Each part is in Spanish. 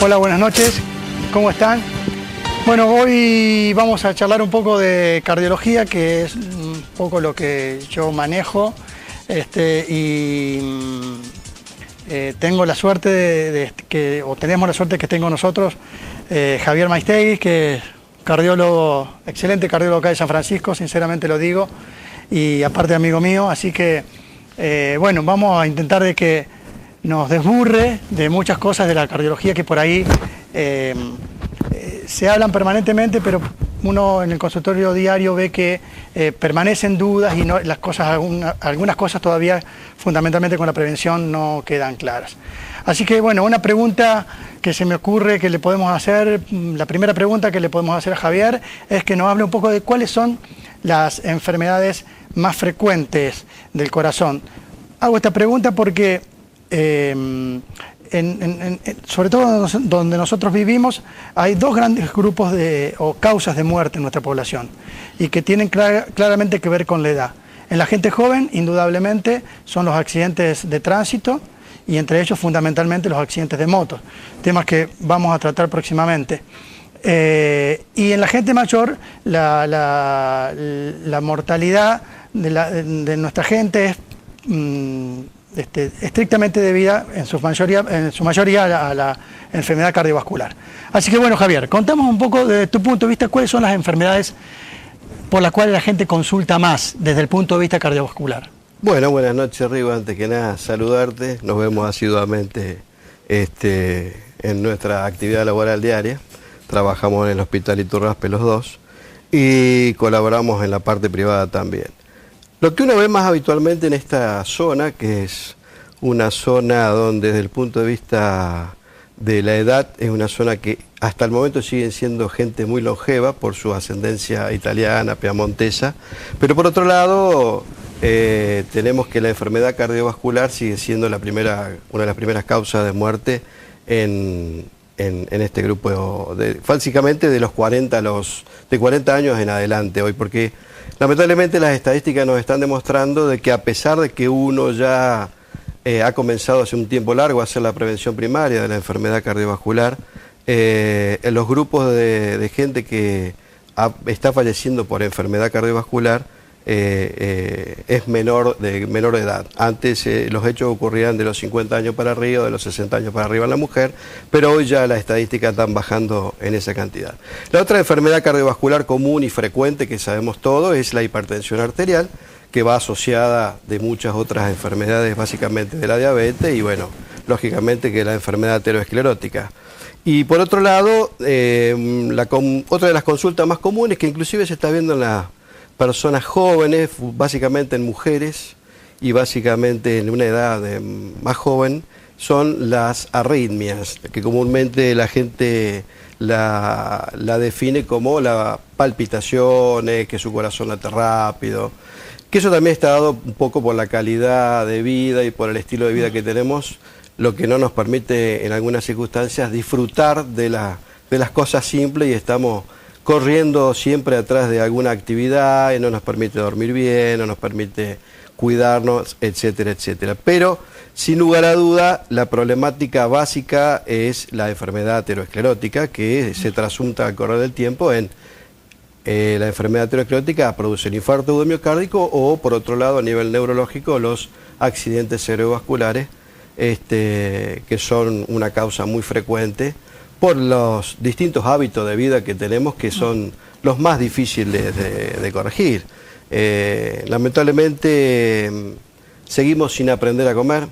Hola, buenas noches. ¿Cómo están? Bueno, hoy vamos a charlar un poco de cardiología, que es un poco lo que yo manejo. Tengo la suerte tenemos la suerte que tengo nosotros, Javier Maistegui, que es cardiólogo, excelente cardiólogo acá de San Francisco, sinceramente lo digo, y aparte amigo mío, así que bueno, vamos a intentar de que nos desburre de muchas cosas de la cardiología que por ahí se hablan permanentemente, pero uno en el consultorio diario ve que permanecen dudas y no, algunas cosas todavía, fundamentalmente con la prevención, no quedan claras. Así que bueno, una pregunta que se me ocurre que le podemos hacer, la primera pregunta que le podemos hacer a Javier es que nos hable un poco de cuáles son las enfermedades más frecuentes del corazón. Hago esta pregunta porque sobre todo donde nosotros vivimos, hay dos grandes grupos o causas de muerte en nuestra población y que tienen claramente que ver con la edad. En la gente joven, indudablemente, son los accidentes de tránsito y entre ellos fundamentalmente los accidentes de motos, temas que vamos a tratar próximamente. Y en la gente mayor, la mortalidad de nuestra gente es estrictamente debida en su mayoría a la enfermedad cardiovascular. Así que bueno, Javier, contamos un poco desde tu punto de vista cuáles son las enfermedades por las cuales la gente consulta más desde el punto de vista cardiovascular. Bueno, buenas noches, Rigo. Antes que nada, saludarte. Nos vemos asiduamente en nuestra actividad laboral diaria. Trabajamos en el Hospital Iturraspe los dos y colaboramos en la parte privada también. Lo que uno ve más habitualmente en esta zona, que es una zona donde desde el punto de vista de la edad es una zona que hasta el momento siguen siendo gente muy longeva por su ascendencia italiana, piamontesa, pero por otro lado tenemos que la enfermedad cardiovascular sigue siendo una de las primeras causas de muerte en este grupo, básicamente de los 40 años en adelante hoy, porque lamentablemente las estadísticas nos están demostrando de que a pesar de que uno ya ha comenzado hace un tiempo largo a hacer la prevención primaria de la enfermedad cardiovascular, en los grupos de gente que está falleciendo por enfermedad cardiovascular es menor de edad. Antes los hechos ocurrían de los 50 años para arriba, de los 60 años para arriba en la mujer, pero hoy ya las estadísticas están bajando en esa cantidad. La otra enfermedad cardiovascular común y frecuente que sabemos todos es la hipertensión arterial, que va asociada de muchas otras enfermedades, básicamente de la diabetes y bueno, lógicamente que la enfermedad aterosclerótica. Y por otro lado, otra de las consultas más comunes que inclusive se está viendo en las personas jóvenes, básicamente en mujeres y básicamente en una edad más joven, son las arritmias, que comúnmente la gente la define como las palpitaciones, que su corazón late rápido, que eso también está dado un poco por la calidad de vida y por el estilo de vida que tenemos, lo que no nos permite en algunas circunstancias disfrutar de las cosas simples y estamos corriendo siempre atrás de alguna actividad y no nos permite dormir bien, no nos permite cuidarnos, etcétera, etcétera. Pero, sin lugar a duda, la problemática básica es la enfermedad aterosclerótica, que se trasunta al correr del tiempo en la enfermedad aterosclerótica produce el infarto agudo miocárdico o, por otro lado, a nivel neurológico, los accidentes cerebrovasculares, que son una causa muy frecuente por los distintos hábitos de vida que tenemos, que son los más difíciles de corregir. Lamentablemente seguimos sin aprender a comer,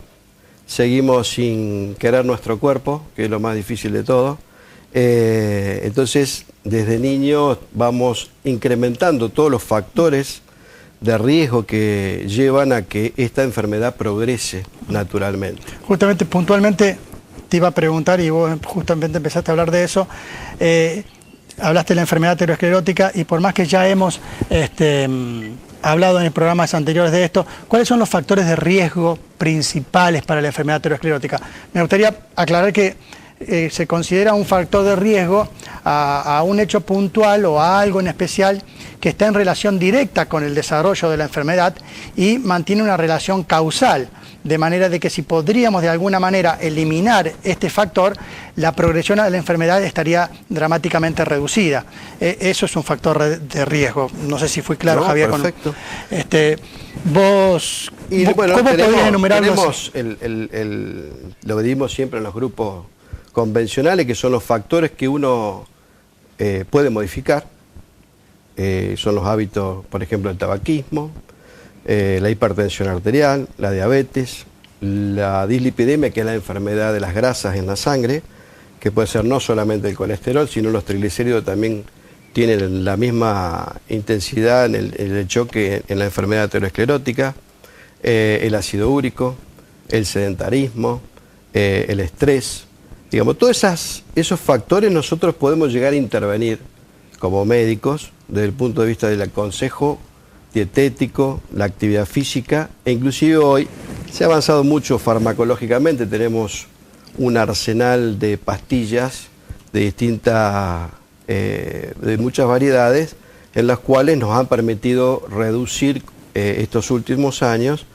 seguimos sin querer nuestro cuerpo, que es lo más difícil de todo. Entonces, desde niños vamos incrementando todos los factores de riesgo que llevan a que esta enfermedad progrese naturalmente. Justamente, puntualmente, te iba a preguntar, y vos justamente empezaste a hablar de eso, hablaste de la enfermedad aterosclerótica, y por más que ya hemos hablado en programas anteriores de esto, ¿cuáles son los factores de riesgo principales para la enfermedad aterosclerótica? Me gustaría aclarar que se considera un factor de riesgo a un hecho puntual o a algo en especial que está en relación directa con el desarrollo de la enfermedad y mantiene una relación causal. de manera de que si podríamos de alguna manera eliminar este factor, la progresión de la enfermedad estaría dramáticamente reducida. Eso es un factor de riesgo. No sé si fui claro, no, Javier. Perfecto. Vos, bueno, ¿cómo podrías enumerarlos? Lo dimos siempre en los grupos convencionales, que son los factores que uno puede modificar. Son los hábitos, por ejemplo, el tabaquismo, la hipertensión arterial, la diabetes, la dislipidemia, que es la enfermedad de las grasas en la sangre, que puede ser no solamente el colesterol, sino los triglicéridos también tienen la misma intensidad en el choque en la enfermedad aterosclerótica, el ácido úrico, el sedentarismo, el estrés. Digamos, todos esos factores nosotros podemos llegar a intervenir como médicos desde el punto de vista del consejo dietético, la actividad física, e inclusive hoy se ha avanzado mucho farmacológicamente. Tenemos un arsenal de pastillas de distintas, de muchas variedades, en las cuales nos han permitido reducir estos últimos años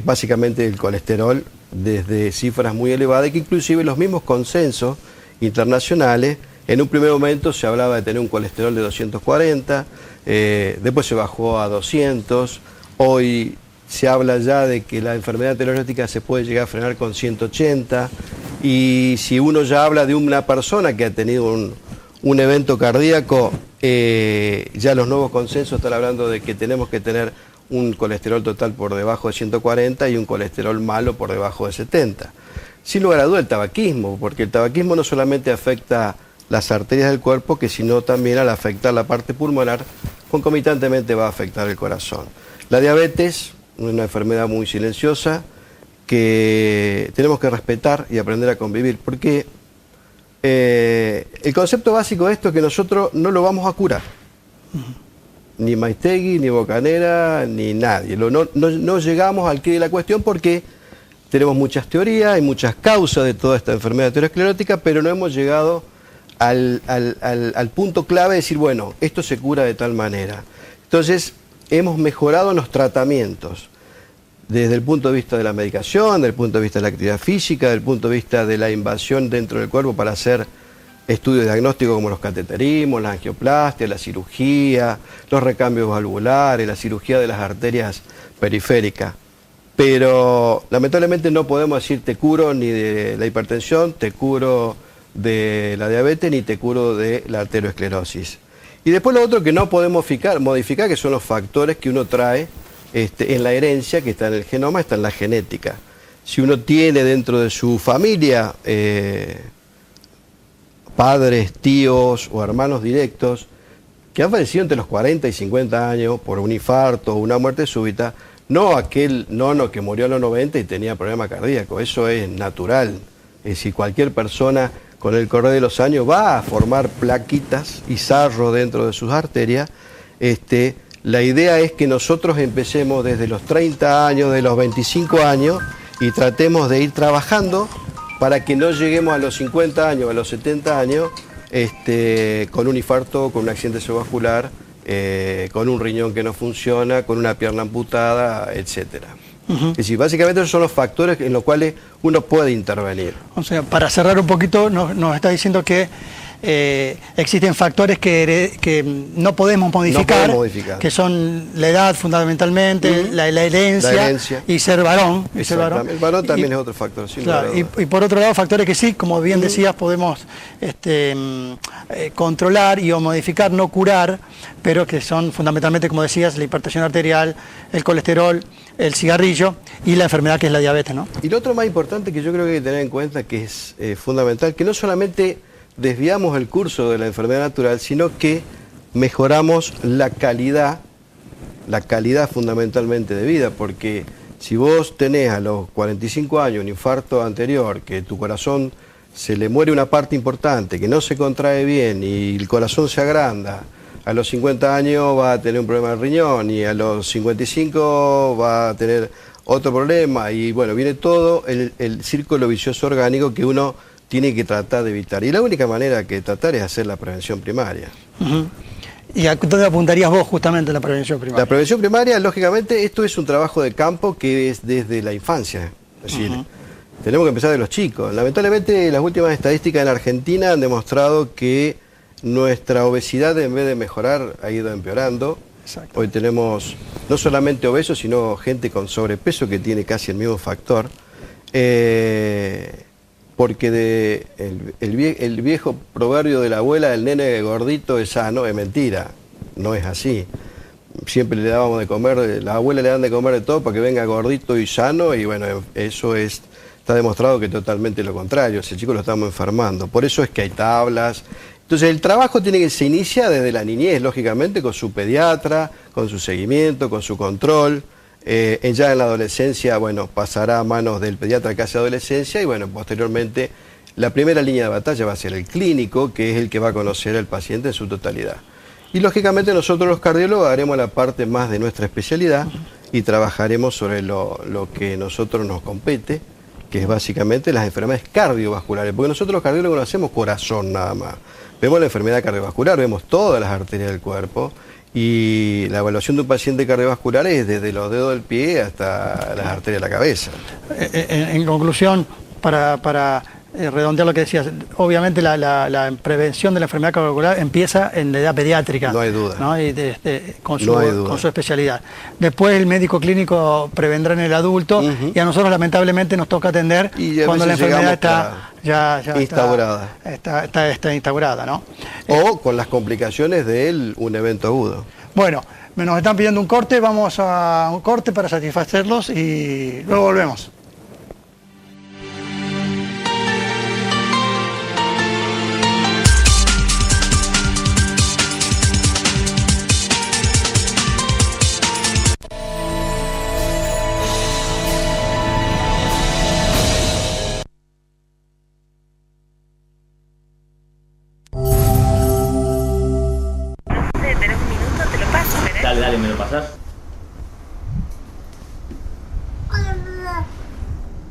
básicamente el colesterol desde cifras muy elevadas, y que inclusive los mismos consensos internacionales, en un primer momento se hablaba de tener un colesterol de 240, después se bajó a 200, hoy se habla ya de que la enfermedad aterosclerótica se puede llegar a frenar con 180, y si uno ya habla de una persona que ha tenido un evento cardíaco, ya los nuevos consensos están hablando de que tenemos que tener un colesterol total por debajo de 140 y un colesterol malo por debajo de 70. Sin lugar a duda el tabaquismo, porque el tabaquismo no solamente afecta las arterias del cuerpo, sino también al afectar la parte pulmonar, concomitantemente va a afectar el corazón. La diabetes, una enfermedad muy silenciosa que tenemos que respetar y aprender a convivir, porque el concepto básico de esto es que nosotros no lo vamos a curar. Ni Maistegui, ni Bocanera, ni nadie. No llegamos al quid de la cuestión porque tenemos muchas teorías, hay muchas causas de toda esta enfermedad aterosclerótica, pero no hemos llegado al punto clave de decir, bueno, esto se cura de tal manera. Entonces, hemos mejorado los tratamientos desde el punto de vista de la medicación, desde el punto de vista de la actividad física, desde el punto de vista de la invasión dentro del cuerpo para hacer estudios diagnósticos como los cateterismos, la angioplastia, la cirugía, los recambios valvulares, la cirugía de las arterias periféricas. Pero lamentablemente no podemos decir te curo ni de la hipertensión, te curo de la diabetes, ni te curo de la aterosclerosis. Y después lo otro que no podemos modificar, que son los factores que uno trae en la herencia, que está en el genoma, está en la genética. Si uno tiene dentro de su familia padres, tíos o hermanos directos que han fallecido entre los 40 y 50 años por un infarto o una muerte súbita, no aquel nono que murió a los 90 y tenía problema cardíaco, eso es natural. Es decir, cualquier persona con el correr de los años va a formar plaquitas y sarro dentro de sus arterias. La idea es que nosotros empecemos desde los 30 años, de los 25 años, y tratemos de ir trabajando para que no lleguemos a los 50 años, a los 70 años, con un infarto, con un accidente cerebrovascular, con un riñón que no funciona, con una pierna amputada, etcétera. Es decir, básicamente esos son los factores en los cuales uno puede intervenir. O sea, para cerrar un poquito, nos está diciendo que existen factores que no podemos modificar, que son la edad fundamentalmente, la herencia y ser varón. El varón también es otro factor. Claro, y por otro lado, factores que sí, como bien decías, podemos controlar y o modificar, no curar, pero que son fundamentalmente, como decías, la hipertensión arterial, el colesterol, el cigarrillo y la enfermedad que es la diabetes, ¿no? Y lo otro más importante que yo creo que hay que tener en cuenta, que es fundamental, que no solamente desviamos el curso de la enfermedad natural, sino que mejoramos la calidad fundamentalmente de vida, porque si vos tenés a los 45 años un infarto anterior, que tu corazón se le muere una parte importante, que no se contrae bien y el corazón se agranda, a los 50 años va a tener un problema de riñón y a los 55 va a tener otro problema, y bueno, viene todo el círculo vicioso orgánico que uno tiene que tratar de evitar. Y la única manera que tratar es hacer la prevención primaria. ¿Y a dónde apuntarías vos justamente en la prevención primaria? La prevención primaria, lógicamente, esto es un trabajo de campo que es desde la infancia. Es decir, tenemos que empezar de los chicos. Lamentablemente, las últimas estadísticas en Argentina han demostrado que nuestra obesidad, en vez de mejorar, ha ido empeorando. Exacto. Hoy tenemos no solamente obesos, sino gente con sobrepeso que tiene casi el mismo factor. Porque el viejo proverbio de la abuela, el nene gordito es sano, es mentira, no es así. Siempre le dábamos de comer, la abuela le dan de comer de todo para que venga gordito y sano, y bueno, eso está demostrado que es totalmente lo contrario, ese chico lo estamos enfermando. Por eso es que hay tablas. Entonces el trabajo se inicia desde la niñez, lógicamente, con su pediatra, con su seguimiento, con su control. Ya en la adolescencia, bueno, pasará a manos del pediatra que hace adolescencia y bueno, posteriormente la primera línea de batalla va a ser el clínico, que es el que va a conocer al paciente en su totalidad. Y lógicamente nosotros los cardiólogos haremos la parte más de nuestra especialidad y trabajaremos sobre lo que a nosotros nos compete, que es básicamente las enfermedades cardiovasculares, porque nosotros los cardiólogos no hacemos corazón nada más. Vemos la enfermedad cardiovascular, vemos todas las arterias del cuerpo. Y la evaluación de un paciente cardiovascular es desde los dedos del pie hasta las arterias de la cabeza. En conclusión, para redondear lo que decías, obviamente la prevención de la enfermedad cardiovascular empieza en la edad pediátrica. No hay duda. ¿No? Y con su especialidad. Después el médico clínico prevendrá en el adulto y a nosotros lamentablemente nos toca atender cuando la enfermedad está ya instaurada. Está instaurada, ¿no? O con las complicaciones de un evento agudo. Bueno, nos están pidiendo un corte, vamos a un corte para satisfacerlos y luego volvemos. Dale, ¿me lo pasas?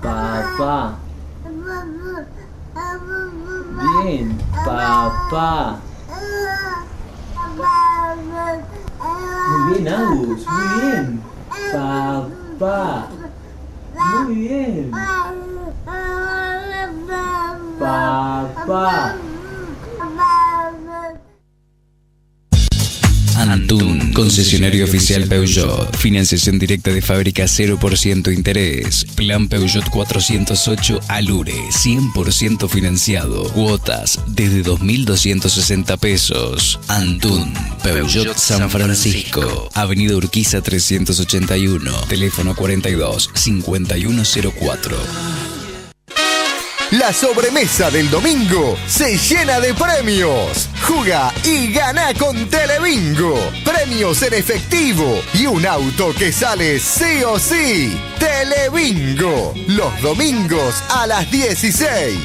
Papá. Bien, papá. Muy bien, Agus, muy bien. Papá. Muy bien. Papá. Antun, concesionario oficial Peugeot. Financiación directa de fábrica 0% interés. Plan Peugeot 408 Alure, 100% financiado. Cuotas desde 2.260 pesos. Antun, Peugeot San Francisco. Avenida Urquiza 381. Teléfono 42 5104. La sobremesa del domingo se llena de premios. Juga y gana con Telebingo. Premios en efectivo y un auto que sale sí o sí. Telebingo. Los domingos a las 16.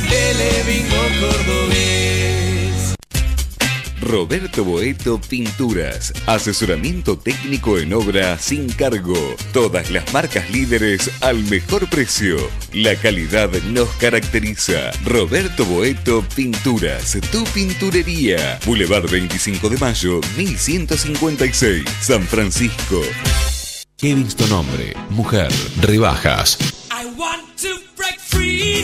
Telebingo Cordobés. Roberto Boeto Pinturas. Asesoramiento técnico en obra sin cargo. Todas las marcas líderes al mejor precio. La calidad nos caracteriza. Roberto Boeto Pinturas. Tu pinturería. Boulevard 25 de Mayo, 1156. San Francisco. Kevingston hombre, mujer, rebajas. I want to break free.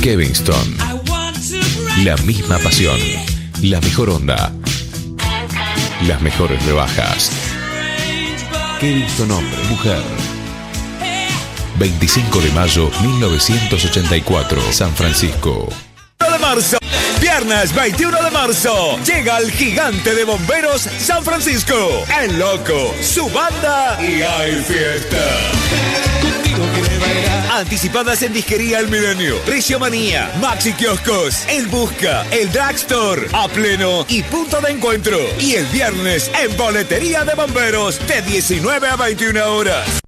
Kevingston. I want to break La misma pasión. La mejor onda. Las mejores rebajas. Kevingston hombre, mujer. 25 de mayo 1984, San Francisco. De marzo, viernes 21 de marzo, llega el gigante de bomberos San Francisco, El Loco, su banda y hay fiesta. Anticipadas en Disquería El Milenio, Precio Manía, Maxi Kioscos, El Busca, El Drugstore, A Pleno y Punto de Encuentro. Y el viernes en Boletería de Bomberos de 19 a 21 horas.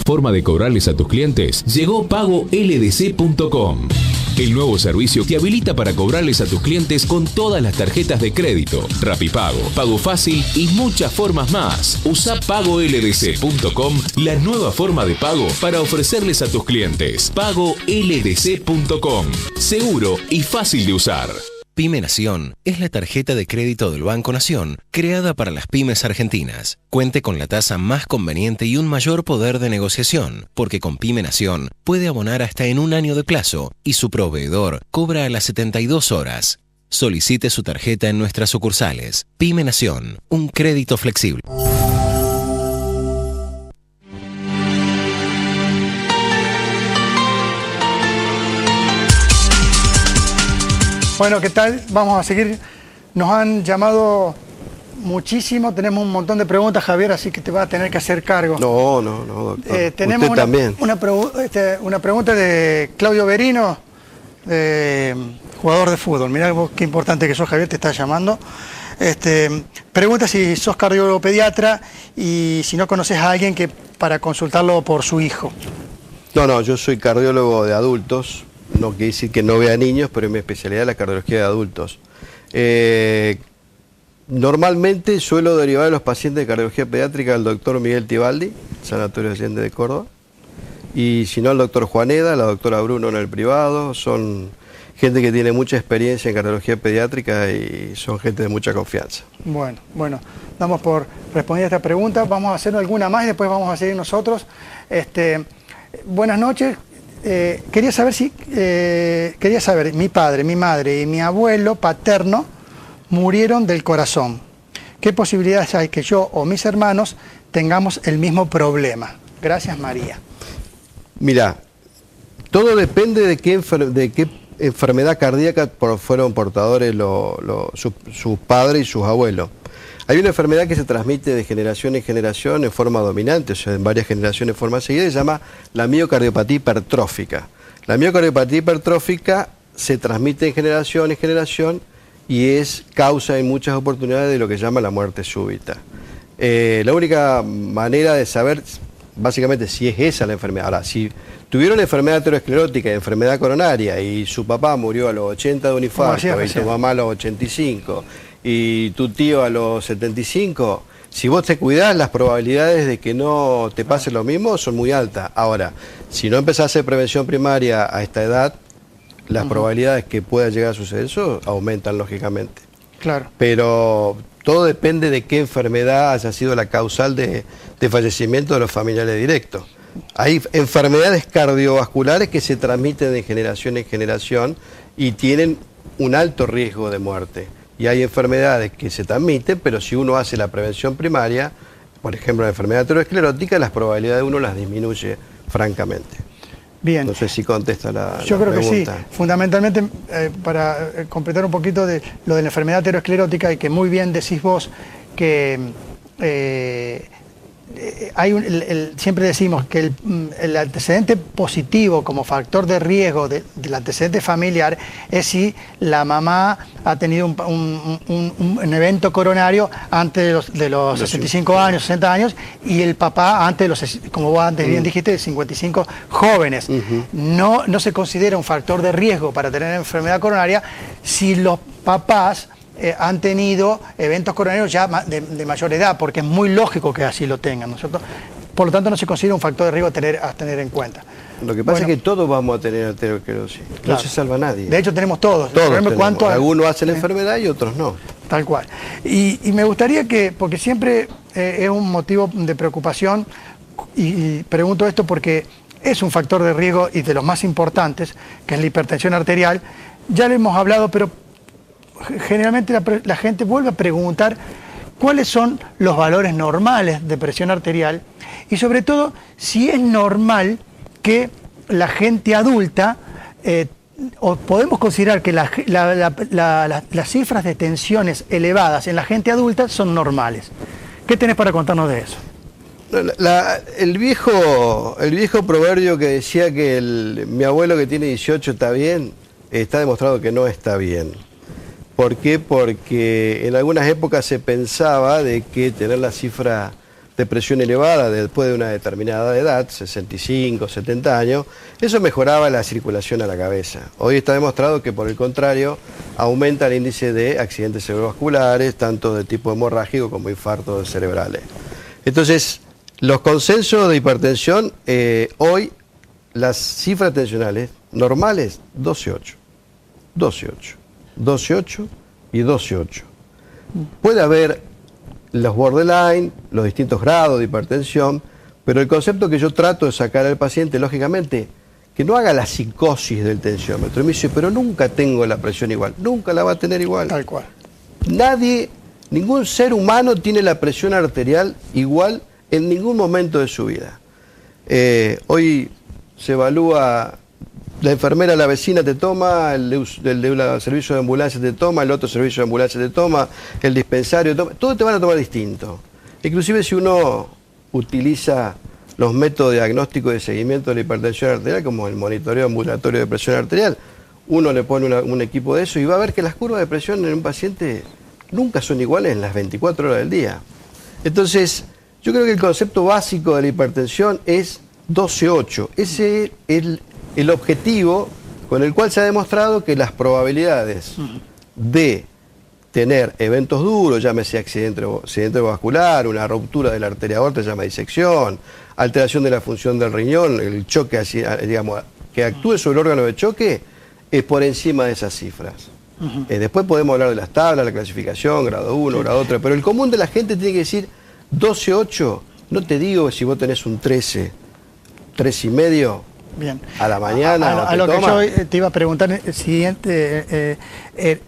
Forma de cobrarles a tus clientes. Llegó PagoLDC.com. el nuevo servicio que habilita para cobrarles a tus clientes con todas las tarjetas de crédito, Rapipago, Pago Fácil y muchas formas más. Usa pagoldc.com, la nueva forma de pago para ofrecerles a tus clientes. Pagoldc.com, seguro y fácil de usar. Pyme Nación es la tarjeta de crédito del Banco Nación creada para las pymes argentinas. Cuente con la tasa más conveniente y un mayor poder de negociación, porque con Pyme Nación puede abonar hasta en 1 año de plazo y su proveedor cobra a las 72 horas. Solicite su tarjeta en nuestras sucursales. Pyme Nación, un crédito flexible. Bueno, ¿qué tal? Vamos a seguir. Nos han llamado muchísimo, tenemos un montón de preguntas, Javier, así que te vas a tener que hacer cargo. No, doctor. Tenemos Usted también. una pregunta de Claudio Berino, jugador de fútbol. Mirá vos qué importante que sos, Javier, te está llamando. Pregunta si sos cardiólogo pediatra y si no conoces a alguien que para consultarlo por su hijo. No, yo soy cardiólogo de adultos. No quiere decir que no vea niños, pero mi especialidad es la cardiología de adultos. Normalmente suelo derivar a los pacientes de cardiología pediátrica al doctor Miguel Tibaldi, Sanatorio de Allende de Córdoba, y si no al doctor Juaneda, la doctora Bruno en el privado. Son gente que tiene mucha experiencia en cardiología pediátrica y son gente de mucha confianza. Bueno, damos por respondida esta pregunta. Vamos a hacer alguna más y después vamos a seguir nosotros. Buenas noches. Quería saber, mi padre, mi madre y mi abuelo paterno murieron del corazón. ¿Qué posibilidades hay que yo o mis hermanos tengamos el mismo problema? Gracias, María. Mira, todo depende de qué enfermedad cardíaca fueron portadores sus padres y sus abuelos. Hay una enfermedad que se transmite de generación en generación en forma dominante, o sea, en varias generaciones en forma seguida, se llama la miocardiopatía hipertrófica. La miocardiopatía hipertrófica se transmite de generación en generación y es causa en muchas oportunidades de lo que se llama la muerte súbita. La única manera de saber básicamente si es esa la enfermedad. Ahora, si tuvieron enfermedad aterosclerótica y enfermedad coronaria y su papá murió a los 80 de un infarto y tu mamá a los 85 y tu tío a los 75, si vos te cuidás, las probabilidades de que no te pase lo mismo son muy altas. Ahora, si no empezás a hacer prevención primaria a esta edad, las probabilidades que pueda llegar a suceder eso aumentan lógicamente. Claro. Pero todo depende de qué enfermedad haya sido la causal de fallecimiento de los familiares directos. Hay enfermedades cardiovasculares que se transmiten de generación en generación y tienen un alto riesgo de muerte. Y hay enfermedades que se transmiten, pero si uno hace la prevención primaria, por ejemplo la enfermedad aterosclerótica, las probabilidades de uno las disminuye francamente. Bien. No sé si contesta la pregunta. Yo creo que sí. Fundamentalmente, para completar un poquito de lo de la enfermedad aterosclerótica, y que muy bien decís vos que siempre decimos que el antecedente positivo como factor de riesgo del antecedente familiar es si la mamá ha tenido un evento coronario antes de los 65 años, 60 años, y el papá antes de los, como vos antes bien dijiste, de 55 jóvenes. No se considera un factor de riesgo para tener enfermedad coronaria si los papás han tenido eventos coronarios ya de mayor edad, porque es muy lógico que así lo tengan, ¿no es cierto? Por lo tanto, no se considera un factor de riesgo a tener en cuenta. Lo que pasa es que todos vamos a tener aterosclerosis. Claro. No se salva nadie. De hecho, tenemos todos. Algunos hacen la enfermedad y otros no. Tal cual. Y me gustaría que, porque siempre es un motivo de preocupación, y pregunto esto porque es un factor de riesgo y de los más importantes, que es la hipertensión arterial. Ya lo hemos hablado, pero generalmente la gente vuelve a preguntar cuáles son los valores normales de presión arterial y sobre todo si es normal que la gente adulta, o podemos considerar que las cifras de tensiones elevadas en la gente adulta son normales. ¿Qué tenés para contarnos de eso? El viejo proverbio que decía que mi abuelo que tiene 18 está bien, está demostrado que no está bien. ¿Por qué? Porque en algunas épocas se pensaba de que tener la cifra de presión elevada después de una determinada edad, 65, 70 años, eso mejoraba la circulación a la cabeza. Hoy está demostrado que por el contrario aumenta el índice de accidentes cerebrovasculares, tanto de tipo hemorrágico como infartos cerebrales. Entonces, los consensos de hipertensión, hoy las cifras tensionales normales, 12,8, 12,8, 12,8 y 12,8. Puede haber los borderline, los distintos grados de hipertensión, pero el concepto que yo trato de sacar al paciente, lógicamente, que no haga la psicosis del tensiómetro. Y me dice, pero nunca tengo la presión igual. Nunca la va a tener igual. Tal cual. Nadie, ningún ser humano tiene la presión arterial igual en ningún momento de su vida. Hoy se evalúa, la enfermera, la vecina te toma, el de servicio de ambulancia te toma, el otro servicio de ambulancia te toma, el dispensario toma, todos te van a tomar distinto. Inclusive si uno utiliza los métodos diagnósticos de seguimiento de la hipertensión arterial, como el monitoreo ambulatorio de presión arterial, uno le pone un equipo de eso y va a ver que las curvas de presión en un paciente nunca son iguales en las 24 horas del día. Entonces, yo creo que el concepto básico de la hipertensión es 12,8. Ese es el objetivo con el cual se ha demostrado que las probabilidades de tener eventos duros, llámese accidente vascular, una ruptura de la arteria aorta, se llama disección, alteración de la función del riñón, el choque, digamos, que actúe sobre el órgano de choque, es por encima de esas cifras. Después podemos hablar de las tablas, la clasificación, grado 1, grado 3, pero el común de la gente tiene que decir 12,8, no te digo si vos tenés un 13, 3,5, bien, a la mañana. A lo que yo te iba a preguntar el siguiente,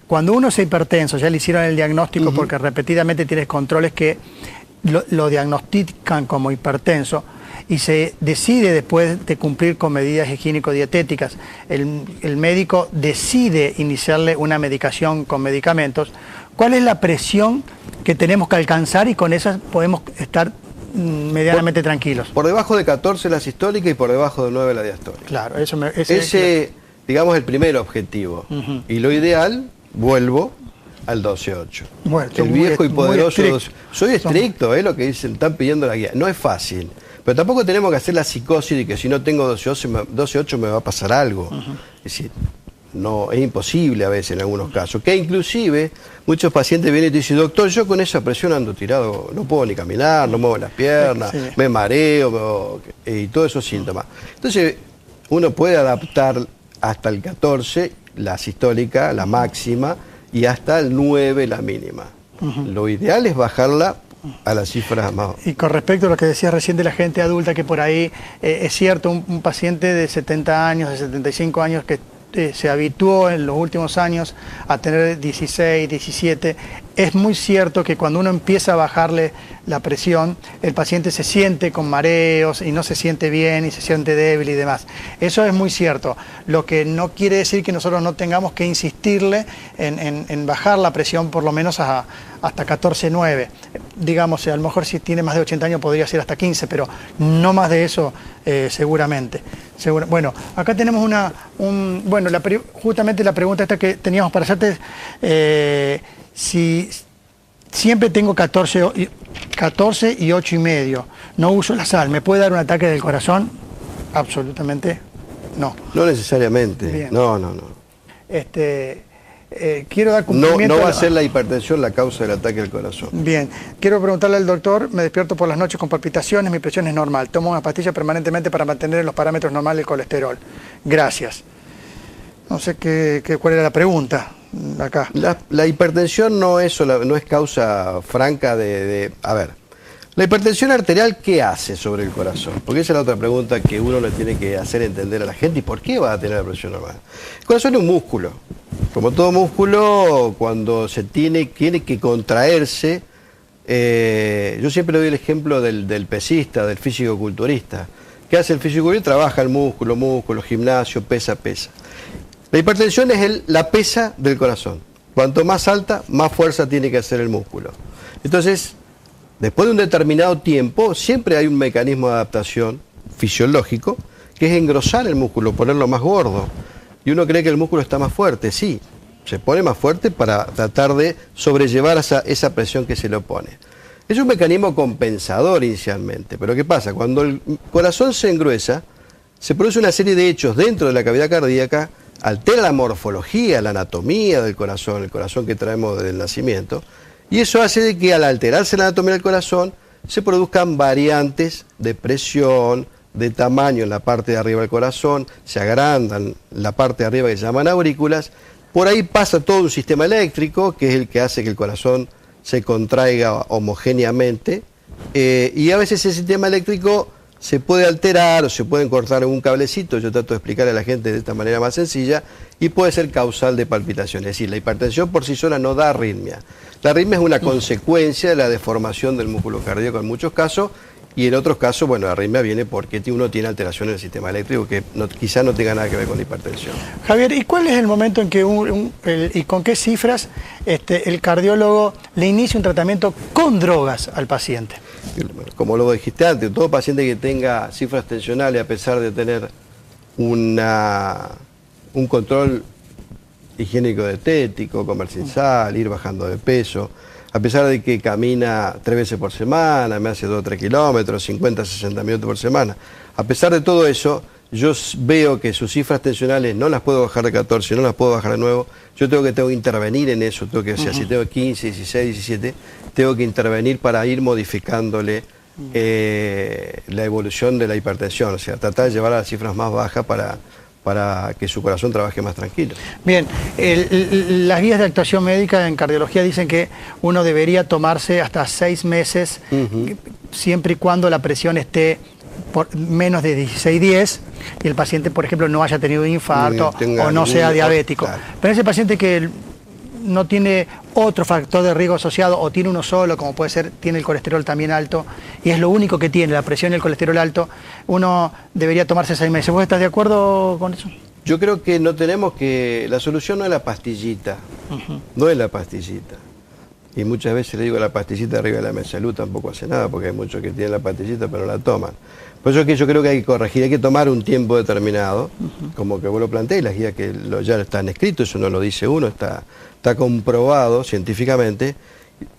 cuando uno es hipertenso, ya le hicieron el diagnóstico porque repetidamente tienes controles que lo diagnostican como hipertenso y se decide después de cumplir con medidas higiénico-dietéticas, el médico decide iniciarle una medicación con medicamentos, ¿cuál es la presión que tenemos que alcanzar y con esa podemos estar medianamente tranquilos? Por debajo de 14 la sistólica y por debajo de 9 la diastólica. Claro, ese digamos, el primer objetivo. Y lo ideal, vuelvo al 12,8. Bueno, el viejo y poderoso. Soy estricto, es lo que dicen, están pidiendo la guía. No es fácil. Pero tampoco tenemos que hacer la psicosis de que si no tengo 12,8 me va a pasar algo. Es decir, no, es imposible a veces en algunos casos. Que inclusive muchos pacientes vienen y te dicen, doctor, yo con esa presión ando tirado, no puedo ni caminar, no muevo las piernas, me mareo, y todos esos síntomas. Entonces, uno puede adaptar hasta el 14 la sistólica, la máxima, y hasta el 9 la mínima. Lo ideal es bajarla a las cifras más. Y con respecto a lo que decías recién de la gente adulta, que por ahí es cierto, un paciente de 70 años, de 75 años que se habituó en los últimos años a tener 16, 17, es muy cierto que cuando uno empieza a bajarle la presión, el paciente se siente con mareos y no se siente bien y se siente débil y demás. Eso es muy cierto. Lo que no quiere decir que nosotros no tengamos que insistirle en bajar la presión por lo menos hasta 14,9. Digamos, a lo mejor si tiene más de 80 años podría ser hasta 15, pero no más de eso seguramente. Bueno, acá tenemos justamente la pregunta esta que teníamos para hacerte, si siempre tengo 14 y 8,5, no uso la sal, ¿me puede dar un ataque del corazón? Absolutamente no. No necesariamente. Bien. No. Quiero dar cumplimiento. No va a ser la hipertensión la causa del ataque al corazón. Bien, quiero preguntarle al doctor, me despierto por las noches con palpitaciones, mi presión es normal, tomo una pastilla permanentemente para mantener en los parámetros normales el colesterol. Gracias. No sé cuál era la pregunta acá. La hipertensión no es causa franca a ver, la hipertensión arterial, ¿qué hace sobre el corazón? Porque esa es la otra pregunta que uno le tiene que hacer entender a la gente. ¿Y por qué va a tener la presión normal? El corazón es un músculo. Como todo músculo, cuando se tiene que contraerse, yo siempre doy el ejemplo del pesista, del físico-culturista. ¿Qué hace el físico-culturista? Trabaja el músculo, gimnasio, pesa. La hipertensión es la pesa del corazón. Cuanto más alta, más fuerza tiene que hacer el músculo. Entonces, después de un determinado tiempo, siempre hay un mecanismo de adaptación fisiológico, que es engrosar el músculo, ponerlo más gordo. Y uno cree que el músculo está más fuerte. Sí, se pone más fuerte para tratar de sobrellevar esa presión que se le opone. Es un mecanismo compensador inicialmente, pero ¿qué pasa? Cuando el corazón se engruesa, se produce una serie de hechos dentro de la cavidad cardíaca, altera la morfología, la anatomía del corazón, el corazón que traemos desde el nacimiento, y eso hace de que al alterarse la anatomía del corazón, se produzcan variantes de presión, de tamaño en la parte de arriba del corazón, se agrandan la parte de arriba que se llaman aurículas, por ahí pasa todo un sistema eléctrico que es el que hace que el corazón se contraiga homogéneamente, y a veces ese sistema eléctrico se puede alterar o se pueden cortar un cablecito, yo trato de explicarle a la gente de esta manera más sencilla, y puede ser causal de palpitación. Es decir, la hipertensión por sí sola no da arritmia. La arritmia es una consecuencia de la deformación del músculo cardíaco en muchos casos, y en otros casos, bueno, la arritmia viene porque uno tiene alteración en el sistema eléctrico que quizás no tenga nada que ver con la hipertensión. Javier, ¿y cuál es el momento en que y con qué cifras el cardiólogo le inicia un tratamiento con drogas al paciente? Como lo dijiste antes, todo paciente que tenga cifras tensionales, a pesar de tener un control higiénico dietético, comer sin sal, ir bajando de peso, a pesar de que camina 3 veces por semana, me hace 2 o 3 kilómetros, 50, 60 minutos por semana, a pesar de todo eso, yo veo que sus cifras tensionales no las puedo bajar de 14, no las puedo bajar de nuevo, yo tengo que intervenir en eso, tengo que, o sea, si tengo 15, 16, 17, tengo que intervenir para ir modificándole la evolución de la hipertensión, o sea, tratar de llevar a las cifras más bajas para que su corazón trabaje más tranquilo. Bien, las guías de actuación médica en cardiología dicen que uno debería tomarse hasta 6 meses, siempre y cuando la presión esté por menos de 16/10 y el paciente, por ejemplo, no haya tenido un infarto o no sea diabético. Claro. Pero ese paciente que no tiene otro factor de riesgo asociado o tiene uno solo, como puede ser, tiene el colesterol también alto, y es lo único que tiene, la presión y el colesterol alto, uno debería tomarse 6 meses. ¿Vos estás de acuerdo con eso? Yo creo que no tenemos que... La solución no es la pastillita, no es la pastillita. Y muchas veces le digo, la pastillita arriba de la mesa de salud tampoco hace nada, porque hay muchos que tienen la pastillita pero no la toman. Por eso es que yo creo que hay que corregir, hay que tomar un tiempo determinado, como que vos lo planteás, las guías que ya están escritos, eso no lo dice uno, está comprobado científicamente,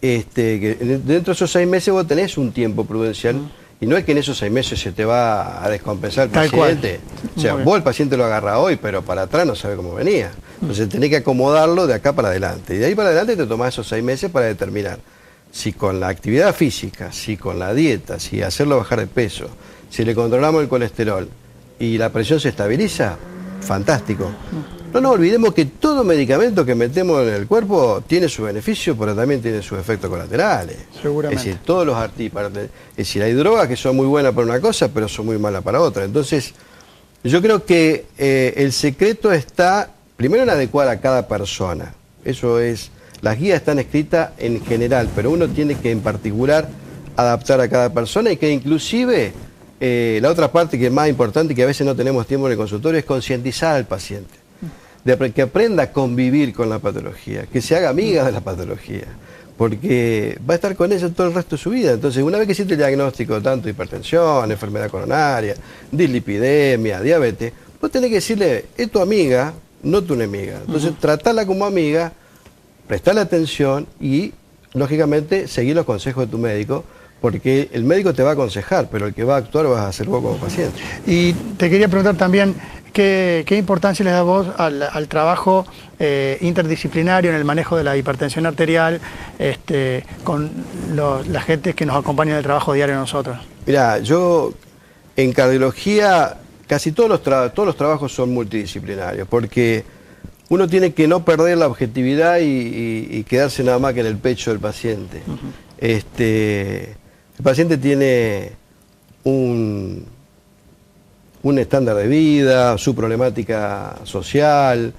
que dentro de esos 6 meses vos tenés un tiempo prudencial, y no es que en esos 6 meses se te va a descompensar el paciente. O sea, vos el paciente lo agarra hoy, pero para atrás no sabe cómo venía. Entonces tenés que acomodarlo de acá para adelante. Y de ahí para adelante te tomás esos 6 meses para determinar si con la actividad física, si con la dieta, si hacerlo bajar de peso, si le controlamos el colesterol y la presión se estabiliza, fantástico. No nos olvidemos que todo medicamento que metemos en el cuerpo tiene su beneficio, pero también tiene sus efectos colaterales. Seguramente. Es decir, todos los es decir, hay drogas que son muy buenas para una cosa, pero son muy malas para otra. Entonces, yo creo que el secreto está, primero, en adecuar a cada persona. Eso es, las guías están escritas en general, pero uno tiene que en particular adaptar a cada persona y que inclusive la otra parte que es más importante y que a veces no tenemos tiempo en el consultorio es concientizar al paciente. Que aprenda a convivir con la patología, que se haga amiga de la patología, porque va a estar con ella todo el resto de su vida. Entonces, una vez que hiciste el diagnóstico tanto de hipertensión, enfermedad coronaria, dislipidemia, diabetes, vos tenés que decirle, es tu amiga, no tu enemiga. Entonces, tratala como amiga, prestarle atención y, lógicamente, seguir los consejos de tu médico, porque el médico te va a aconsejar, pero el que va a actuar vas a ser vos como paciente. Y te quería preguntar también, ¿qué importancia le da vos al trabajo interdisciplinario en el manejo de la hipertensión arterial con la gente que nos acompaña en el trabajo diario de nosotros? Mirá, yo en cardiología casi todos los trabajos son multidisciplinarios, porque uno tiene que no perder la objetividad y quedarse nada más que en el pecho del paciente. El paciente tiene un estándar de vida, su problemática social,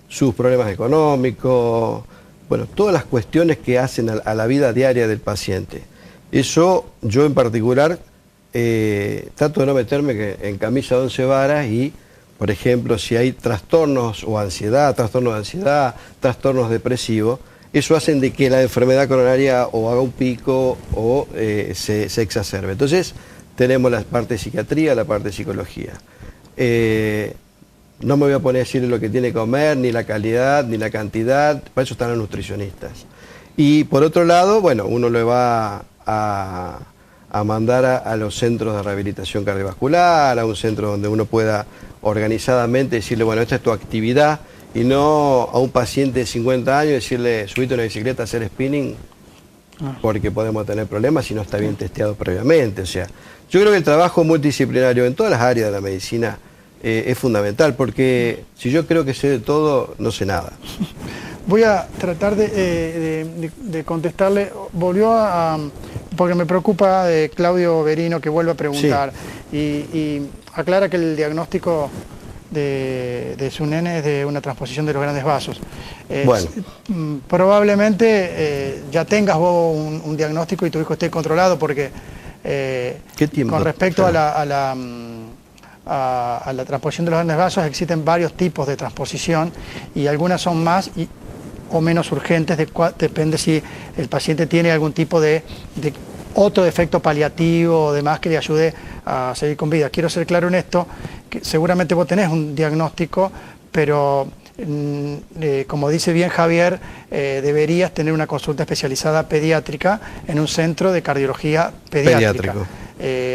sus problemas económicos, bueno, todas las cuestiones que hacen a la vida diaria del paciente. Eso yo en particular trato de no meterme en camisa de 11 varas y, por ejemplo, si hay trastornos de ansiedad, trastornos depresivos, eso hacen de que la enfermedad coronaria o haga un pico o se exacerbe. Entonces, tenemos la parte de psiquiatría, la parte de psicología. No me voy a poner a decirle lo que tiene que comer, ni la calidad, ni la cantidad, para eso están los nutricionistas. Y por otro lado, bueno, uno le va a mandar a los centros de rehabilitación cardiovascular, a un centro donde uno pueda organizadamente decirle, bueno, esta es tu actividad, y no a un paciente de 50 años decirle, subite a una bicicleta a hacer spinning, porque podemos tener problemas si no está bien testeado previamente. O sea, yo creo que el trabajo multidisciplinario en todas las áreas de la medicina es fundamental, porque si yo creo que sé de todo, no sé nada. Voy a tratar de contestarle. Volvió a... porque me preocupa de Claudio Verino, que vuelve a preguntar. Sí. Y aclara que el diagnóstico de su nene es de una transposición de los grandes vasos. Bueno. Probablemente ya tengas vos un diagnóstico y tu hijo esté controlado, porque ¿Qué tiempo? Con respecto a la transposición de los grandes vasos, existen varios tipos de transposición y algunas son más o menos urgentes, depende si el paciente tiene algún tipo de otro defecto paliativo o demás que le ayude a seguir con vida. Quiero ser claro en esto, que seguramente vos tenés un diagnóstico, pero como dice bien Javier, deberías tener una consulta especializada pediátrica en un centro de cardiología pediátrica.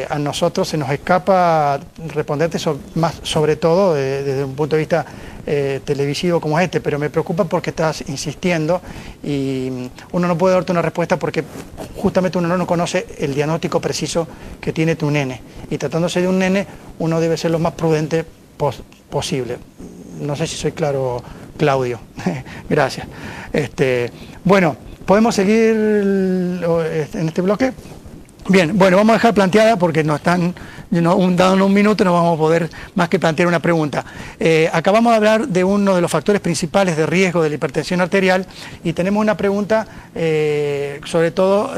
A nosotros se nos escapa responderte más sobre todo desde un punto de vista televisivo como este, pero me preocupa porque estás insistiendo y uno no puede darte una respuesta porque justamente uno no conoce el diagnóstico preciso que tiene tu nene, y tratándose de un nene uno debe ser lo más prudente posible. No sé si soy claro, Claudio. Gracias. Bueno, ¿podemos seguir en este bloque? Bien, bueno, vamos a dejar planteada porque nos están dando un minuto, no vamos a poder más que plantear una pregunta. Acabamos de hablar de uno de los factores principales de riesgo de la hipertensión arterial y tenemos una pregunta sobre todo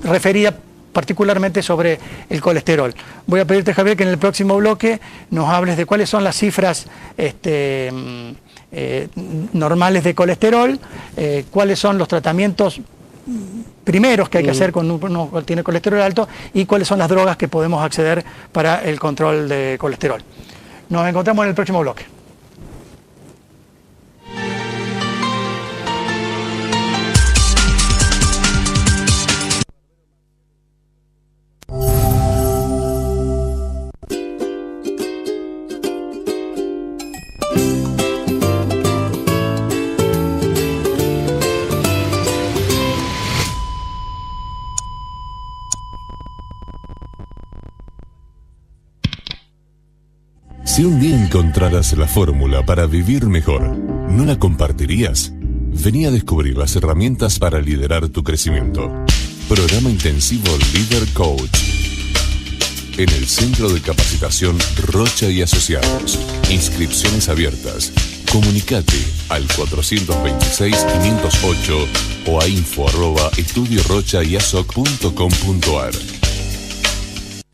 referida particularmente sobre el colesterol. Voy a pedirte, Javier, que en el próximo bloque nos hables de cuáles son las cifras normales de colesterol, cuáles son los tratamientos primeros que hay que hacer cuando uno tiene colesterol alto y cuáles son las drogas que podemos acceder para el control de colesterol. Nos encontramos en el próximo bloque. Si un día encontraras la fórmula para vivir mejor, ¿no la compartirías? Vení a descubrir las herramientas para liderar tu crecimiento. Programa intensivo Leader Coach. En el Centro de Capacitación Rocha y Asociados. Inscripciones abiertas. Comunicate al 426-508 o a info@estudiorochayassoc.com.ar.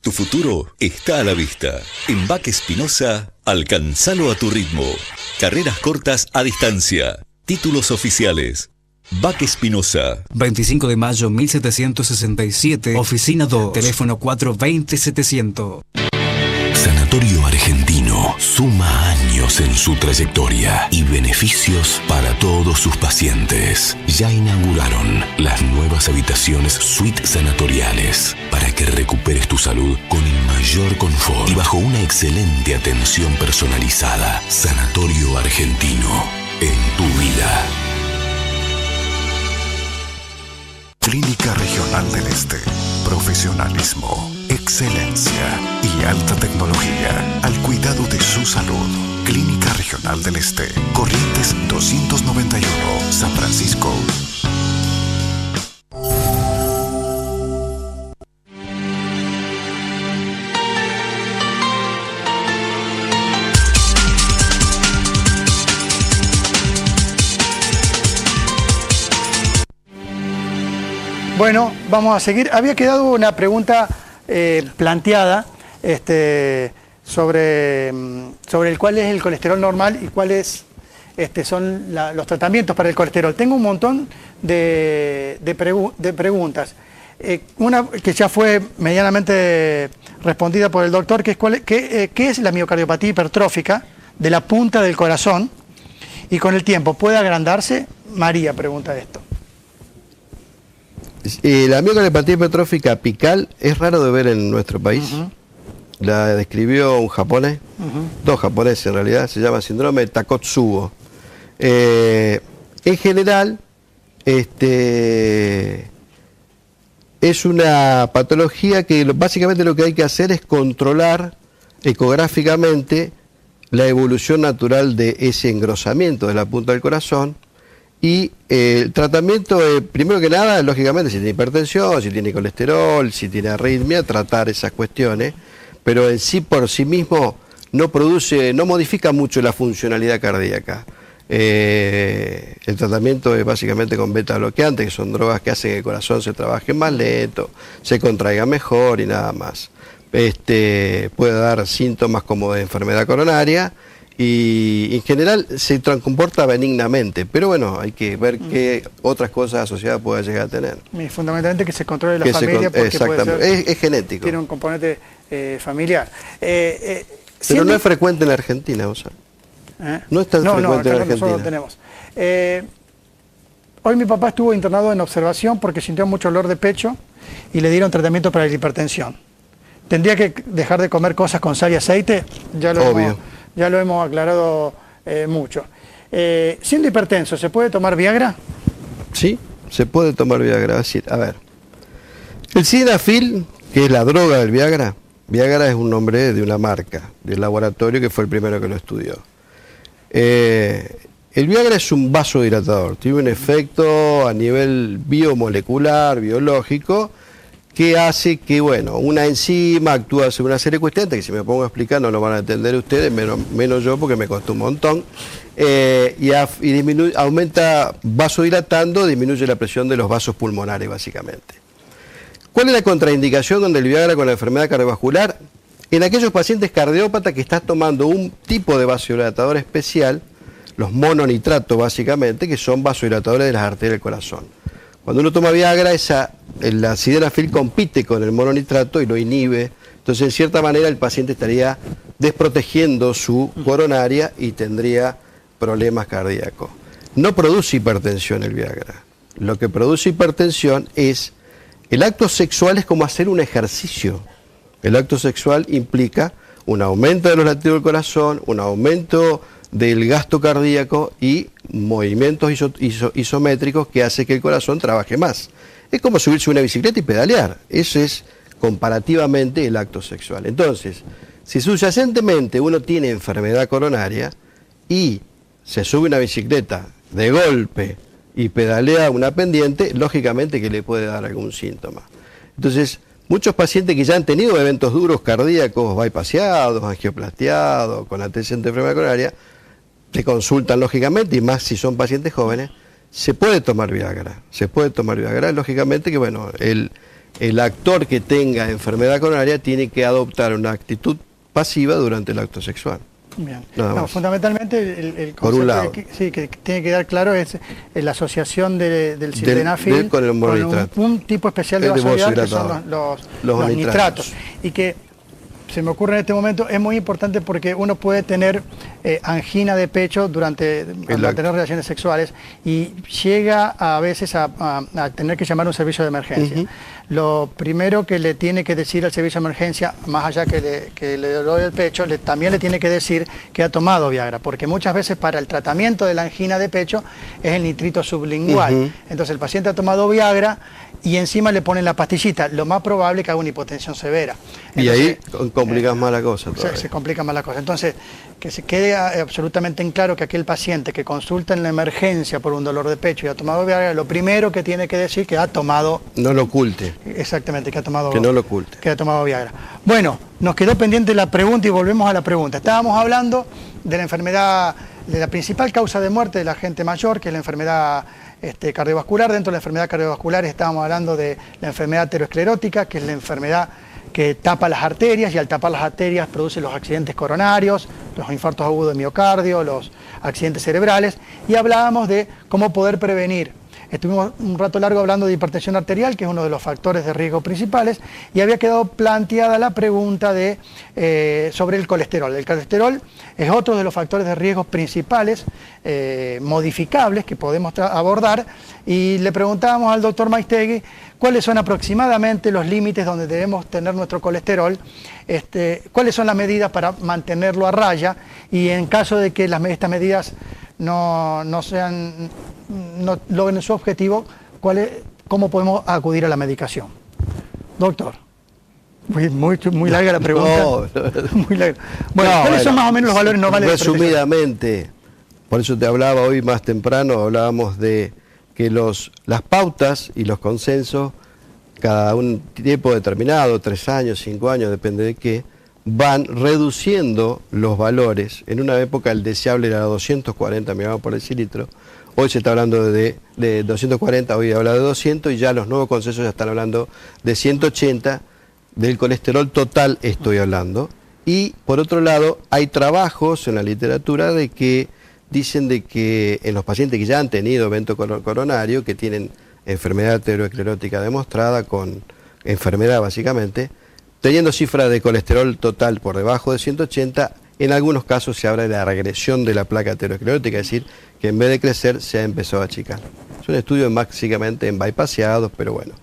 Tu futuro está a la vista. En BAC Espinosa, alcanzalo a tu ritmo. Carreras cortas a distancia. Títulos oficiales. BAC Espinosa. 25 de mayo 1767, oficina 2, teléfono 420-700. Sanatorio Argentino suma años en su trayectoria y beneficios para todos sus pacientes. Ya inauguraron las nuevas habitaciones suite sanatoriales para que recuperes tu salud con el mayor confort y bajo una excelente atención personalizada. Sanatorio Argentino, en tu vida. Clínica Regional del Este. Profesionalismo, excelencia y alta tecnología al cuidado de su salud. Clínica Regional del Este. Corrientes 291, San Francisco. Bueno, vamos a seguir. Había quedado una pregunta planteada sobre el cuál es el colesterol normal y cuáles son los tratamientos para el colesterol. Tengo un montón de preguntas. Una que ya fue medianamente respondida por el doctor, que es ¿qué es la miocardiopatía hipertrófica de la punta del corazón? Y con el tiempo, ¿puede agrandarse? María pregunta esto. La miocardiopatía hipertrófica apical es raro de ver en nuestro país. La describió un japonés, dos japoneses en realidad, se llama síndrome de Takotsubo. En general, es una patología que básicamente lo que hay que hacer es controlar ecográficamente la evolución natural de ese engrosamiento de la punta del corazón. Y el tratamiento, primero que nada, lógicamente, si tiene hipertensión, si tiene colesterol, si tiene arritmia, tratar esas cuestiones, pero en sí por sí mismo no modifica mucho la funcionalidad cardíaca. El tratamiento es básicamente con beta bloqueantes, que son drogas que hacen que el corazón se trabaje más lento, se contraiga mejor y nada más. Puede dar síntomas como de enfermedad coronaria y en general se comporta benignamente, pero bueno, hay que ver qué otras cosas asociadas puede llegar a tener. Y fundamentalmente que se controle la familia, porque puede ser, es genético. Tiene un componente familiar. Pero no es frecuente en la Argentina, o sea. No es tan frecuente en la Argentina. Nosotros tenemos. Hoy mi papá estuvo internado en observación porque sintió mucho olor de pecho y le dieron tratamiento para la hipertensión. ¿Tendría que dejar de comer cosas con sal y aceite? Ya lo hemos aclarado mucho. Siendo hipertenso, ¿se puede tomar Viagra? Sí, se puede tomar Viagra. A ver, el sildenafil, que es la droga del Viagra, Viagra es un nombre de una marca, del laboratorio que fue el primero que lo estudió. El Viagra es un vasodilatador, tiene un efecto a nivel biomolecular, biológico, que hace que, bueno, una enzima actúa sobre una serie de cuestiones, que si me pongo a explicar no lo van a entender ustedes, menos yo porque me costó un montón, y aumenta, vasodilatando, disminuye la presión de los vasos pulmonares, básicamente. ¿Cuál es la contraindicación donde el Viagra con la enfermedad cardiovascular? En aquellos pacientes cardiópatas que están tomando un tipo de vasodilatador especial, los mononitratos básicamente, que son vasodilatadores de las arterias del corazón. Cuando uno toma Viagra, la sildenafil compite con el mononitrato y lo inhibe. Entonces, en cierta manera, el paciente estaría desprotegiendo su coronaria y tendría problemas cardíacos. No produce hipertensión el Viagra. Lo que produce hipertensión es el acto sexual, es como hacer un ejercicio. El acto sexual implica un aumento de los latidos del corazón, un aumento del gasto cardíaco y movimientos isométricos que hace que el corazón trabaje más. Es como subirse a una bicicleta y pedalear. Eso es comparativamente el acto sexual. Entonces, si subyacentemente uno tiene enfermedad coronaria y se sube una bicicleta de golpe y pedalea una pendiente, lógicamente que le puede dar algún síntoma. Entonces, muchos pacientes que ya han tenido eventos duros cardíacos, bypaseados, angioplastiados, con antecedentes de enfermedad coronaria, se consultan lógicamente, y más si son pacientes jóvenes, se puede tomar Viagra. Se puede tomar Viagra, lógicamente que bueno, el actor que tenga enfermedad coronaria tiene que adoptar una actitud pasiva durante el acto sexual. Bien. No, fundamentalmente el concepto que tiene que dar claro es la asociación del sildenafil con un tipo especial de vasodilatador, que son los nitratos. Y que se me ocurre en este momento, es muy importante porque uno puede tener angina de pecho durante tener relaciones sexuales y llega a veces a tener que llamar a un servicio de emergencia. Lo primero que le tiene que decir al servicio de emergencia, más allá que le duele el pecho, también le tiene que decir que ha tomado Viagra, porque muchas veces para el tratamiento de la angina de pecho es el nitrito sublingual. Entonces el paciente ha tomado Viagra y encima le ponen la pastillita, lo más probable es que haga una hipotensión severa. Entonces, y ahí complicas más la cosa. Se complica más la cosa. Entonces, que se quede absolutamente en claro que aquel paciente que consulta en la emergencia por un dolor de pecho y ha tomado Viagra, lo primero que tiene que decir que ha tomado... No lo oculte. Exactamente, que ha tomado... Que no lo oculte. Que ha tomado Viagra. Bueno, nos quedó pendiente la pregunta y volvemos a la pregunta. Estábamos hablando de la enfermedad, de la principal causa de muerte de la gente mayor, que es la enfermedad cardiovascular. Dentro de la enfermedad cardiovascular estábamos hablando de la enfermedad aterosclerótica, que es la enfermedad que tapa las arterias y al tapar las arterias produce los accidentes coronarios, los infartos agudos de miocardio, los accidentes cerebrales, y hablábamos de cómo poder prevenir. Estuvimos un rato largo hablando de hipertensión arterial, que es uno de los factores de riesgo principales, y había quedado planteada la pregunta sobre el colesterol. El colesterol es otro de los factores de riesgo principales, modificables, que podemos abordar, y le preguntábamos al doctor Maiztegui cuáles son aproximadamente los límites donde debemos tener nuestro colesterol, cuáles son las medidas para mantenerlo a raya, y en caso de que estas medidas no logren su objetivo, ¿cómo podemos acudir a la medicación? Doctor, muy larga la pregunta. No. Muy larga. Bueno, ¿cuáles son más o menos los valores normales? Resumidamente, por eso te hablaba hoy más temprano, hablábamos de que las pautas y los consensos, cada un tiempo determinado, 3 años, 5 años, depende de qué, van reduciendo los valores. En una época el deseable era 240 miligramos por decilitro, hoy se está hablando de 240, hoy habla de 200, y ya los nuevos consensos ya están hablando de 180, del colesterol total estoy hablando. Y por otro lado, hay trabajos en la literatura de que dicen de que en los pacientes que ya han tenido evento coronario, que tienen enfermedad arteriosclerótica demostrada, con enfermedad básicamente, teniendo cifra de colesterol total por debajo de 180, en algunos casos se habla de la regresión de la placa aterosclerótica, es decir, que en vez de crecer se ha empezado a achicar. Es un estudio básicamente en bypaseados, pero bueno,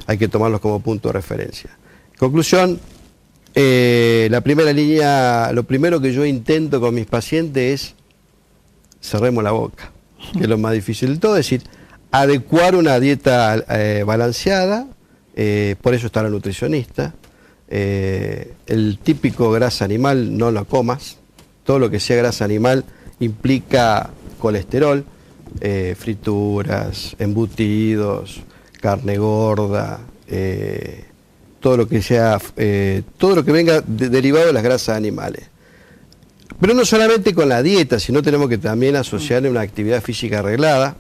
hay que tomarlos como punto de referencia. Conclusión, la primera línea, lo primero que yo intento con mis pacientes es cerremos la boca, que es lo más difícil de todo, es decir, adecuar una dieta balanceada, por eso está la nutricionista. El típico grasa animal no lo comas, todo lo que sea grasa animal implica colesterol, frituras, embutidos, carne gorda, todo lo que sea, todo lo que venga derivado de las grasas animales. Pero no solamente con la dieta, sino tenemos que también asociarle una actividad física arreglada.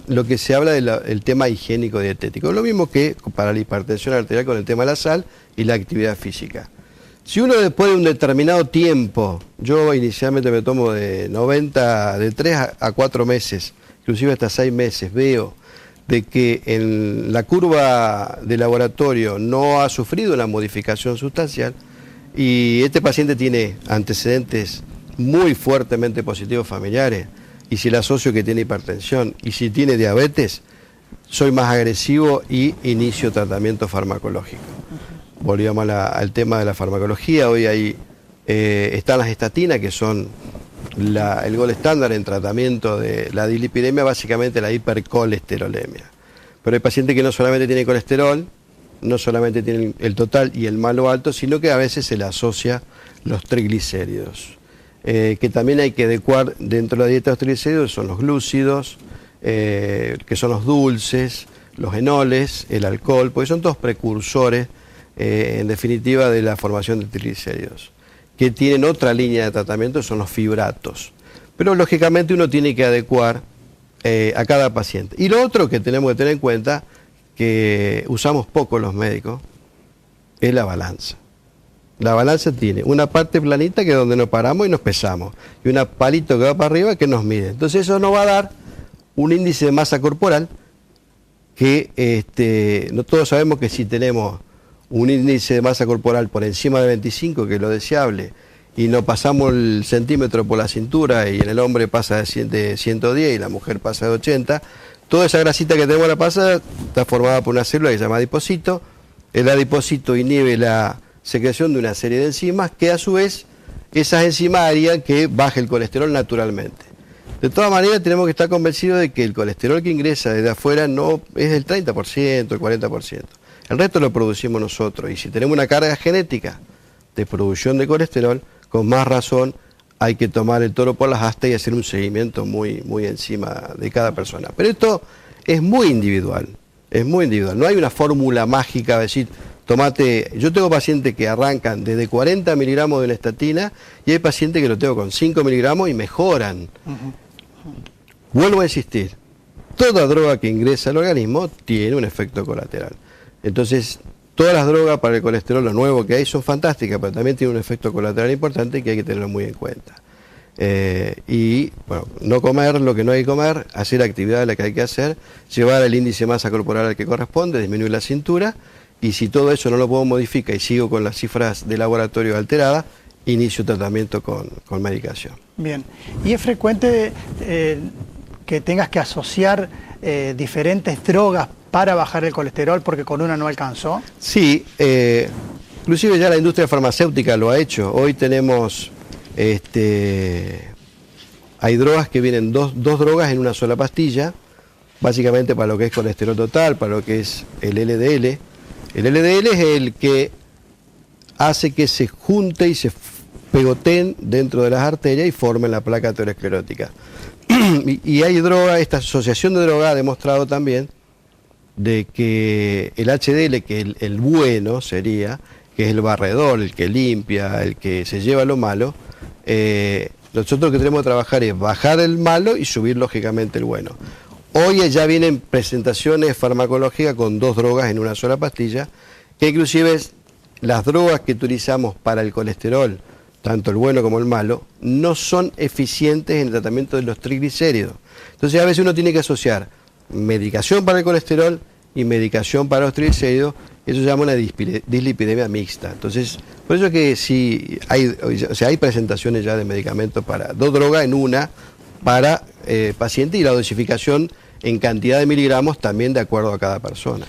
Lo que se habla del tema higiénico dietético, lo mismo que para la hipertensión arterial con el tema de la sal y la actividad física. Si uno después de un determinado tiempo, yo inicialmente me tomo de 3 a 4 meses, inclusive hasta 6 meses, veo de que en la curva de laboratorio no ha sufrido una modificación sustancial y este paciente tiene antecedentes muy fuertemente positivos familiares, y si le asocio que tiene hipertensión y si tiene diabetes, soy más agresivo y inicio tratamiento farmacológico. Volvíamos al tema de la farmacología. Hoy ahí están las estatinas, que son el gol estándar en tratamiento de la dislipidemia, básicamente la hipercolesterolemia. Pero hay pacientes que no solamente tienen colesterol, no solamente tienen el total y el malo alto, sino que a veces se le asocia los triglicéridos. Que también hay que adecuar dentro de la dieta de los triglicéridos, son los glúcidos, que son los dulces, los enoles, el alcohol, porque son todos precursores, en definitiva, de la formación de triglicéridos. Que tienen otra línea de tratamiento, son los fibratos. Pero lógicamente uno tiene que adecuar a cada paciente. Y lo otro que tenemos que tener en cuenta, que usamos poco los médicos, es la balanza. La balanza tiene una parte planita, que es donde nos paramos y nos pesamos, y una palito que va para arriba que nos mide. Entonces eso nos va a dar un índice de masa corporal que no todos sabemos que si tenemos un índice de masa corporal por encima de 25, que es lo deseable, y no pasamos el centímetro por la cintura, y en el hombre pasa de 110 y la mujer pasa de 80, toda esa grasita que tenemos en la panza está formada por una célula que se llama adipocito. El adipocito inhibe la secreción de una serie de enzimas que a su vez esas enzimas harían que baje el colesterol naturalmente. De todas maneras tenemos que estar convencidos de que el colesterol que ingresa desde afuera no es del 30%, el 40%. El resto lo producimos nosotros, y si tenemos una carga genética de producción de colesterol, con más razón hay que tomar el toro por las astas y hacer un seguimiento muy, muy encima de cada persona. Pero esto es muy individual, no hay una fórmula mágica de decir, tomate. Yo tengo pacientes que arrancan desde 40 miligramos de una estatina y hay pacientes que lo tengo con 5 miligramos y mejoran. Vuelvo a insistir, toda droga que ingresa al organismo tiene un efecto colateral. Entonces, todas las drogas para el colesterol, lo nuevo que hay, son fantásticas, pero también tienen un efecto colateral importante que hay que tenerlo muy en cuenta. Y bueno, no comer lo que no hay que comer, hacer actividades la que hay que hacer, llevar el índice de masa corporal al que corresponde, disminuir la cintura, y si todo eso no lo puedo modificar y sigo con las cifras de laboratorio alteradas, inicio tratamiento con medicación. Bien, ¿y es frecuente que tengas que asociar diferentes drogas para bajar el colesterol porque con una no alcanzó? Sí, inclusive ya la industria farmacéutica lo ha hecho. Hoy tenemos, hay drogas que vienen dos drogas en una sola pastilla, básicamente para lo que es colesterol total, para lo que es el LDL. El LDL es el que hace que se junte y se pegoteen dentro de las arterias y formen la placa aterosclerótica. Y hay droga, esta asociación de droga ha demostrado también de que el HDL, que el bueno sería, que es el barredor, el que limpia, el que se lleva lo malo, nosotros lo que tenemos que trabajar es bajar el malo y subir lógicamente el bueno. Hoy ya vienen presentaciones farmacológicas con dos drogas en una sola pastilla, que inclusive las drogas que utilizamos para el colesterol, tanto el bueno como el malo, no son eficientes en el tratamiento de los triglicéridos. Entonces a veces uno tiene que asociar medicación para el colesterol y medicación para los triglicéridos. Eso se llama una dislipidemia mixta. Entonces, por eso es que sí hay presentaciones ya de medicamentos para dos drogas en una para paciente, y la dosificación en cantidad de miligramos también de acuerdo a cada persona.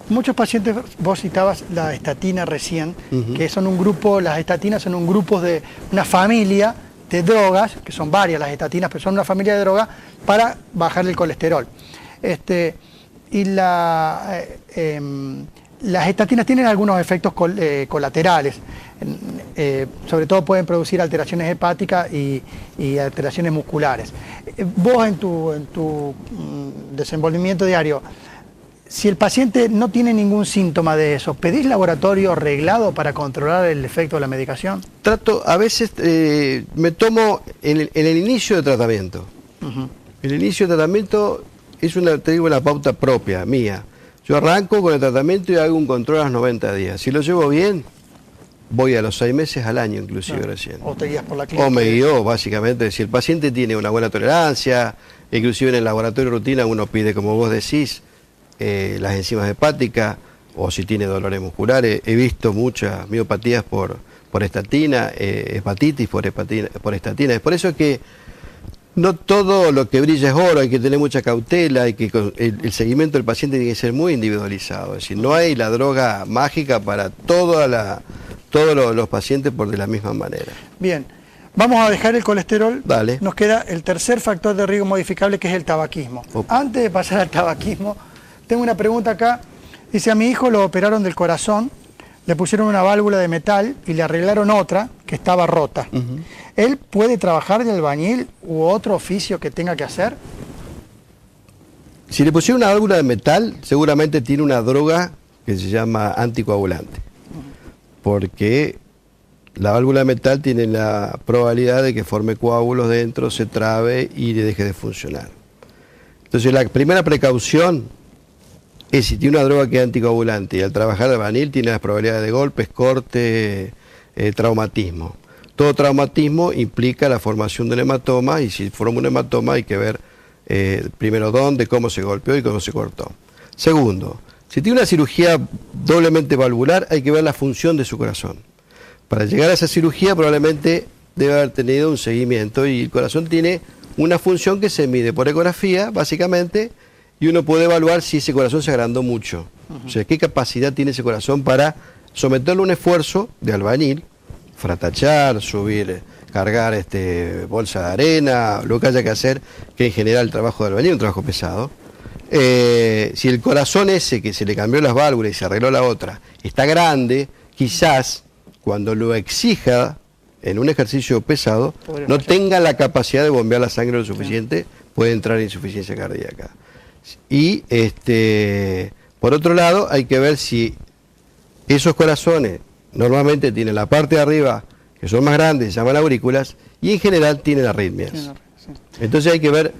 Muchos pacientes, vos citabas la estatina recién, que son un grupo, las estatinas son un grupo de una familia de drogas, que son varias las estatinas, pero son una familia de drogas para bajar el colesterol. Y las estatinas tienen algunos efectos colaterales, sobre todo pueden producir alteraciones hepáticas y alteraciones musculares. Vos en tu desenvolvimiento diario, si el paciente no tiene ningún síntoma de eso, ¿pedís laboratorio reglado para controlar el efecto de la medicación? A veces me tomo en el inicio de tratamiento. El inicio de tratamiento es una pauta propia, mía. Yo arranco con el tratamiento y hago un control a los 90 días. Si lo llevo bien, voy a los 6 meses al año inclusive recién. O te guías por la clínica. O me guío, básicamente. Si el paciente tiene una buena tolerancia, inclusive en el laboratorio de rutina uno pide, como vos decís, las enzimas hepáticas, o si tiene dolores musculares. He visto muchas miopatías por estatina, hepatitis por estatina. Es por eso que no todo lo que brilla es oro, hay que tener mucha cautela, el seguimiento del paciente tiene que ser muy individualizado. Es decir, no hay la droga mágica para todos los pacientes por de la misma manera. Bien, vamos a dejar el colesterol. Dale. Nos queda el tercer factor de riesgo modificable, que es el tabaquismo. Antes de pasar al tabaquismo, tengo una pregunta acá. Dice, a mi hijo lo operaron del corazón, le pusieron una válvula de metal y le arreglaron otra que estaba rota. ¿Él puede trabajar de albañil u otro oficio que tenga que hacer? Si le pusieron una válvula de metal, seguramente tiene una droga que se llama anticoagulante. Porque la válvula de metal tiene la probabilidad de que forme coágulos dentro, se trabe y le deje de funcionar. Entonces la primera precaución es, si tiene una droga que es anticoagulante y al trabajar de albañil tiene las probabilidades de golpes, cortes, traumatismo. Todo traumatismo implica la formación de un hematoma, y si forma un hematoma hay que ver primero dónde, cómo se golpeó y cómo se cortó. Segundo, si tiene una cirugía doblemente valvular, hay que ver la función de su corazón. Para llegar a esa cirugía probablemente debe haber tenido un seguimiento, y el corazón tiene una función que se mide por ecografía, básicamente, y uno puede evaluar si ese corazón se agrandó mucho. O sea, qué capacidad tiene ese corazón para someterlo a un esfuerzo de albañil, fratachar, subir, cargar bolsa de arena, lo que haya que hacer, que en general el trabajo de albañil es un trabajo pesado. Si el corazón ese que se le cambió las válvulas y se arregló la otra está grande, quizás cuando lo exija en un ejercicio pesado no tenga la capacidad de bombear la sangre lo suficiente, puede entrar en insuficiencia cardíaca. Y por otro lado hay que ver si esos corazones normalmente tienen la parte de arriba, que son más grandes, se llaman aurículas, y en general tienen arritmias. Entonces hay que ver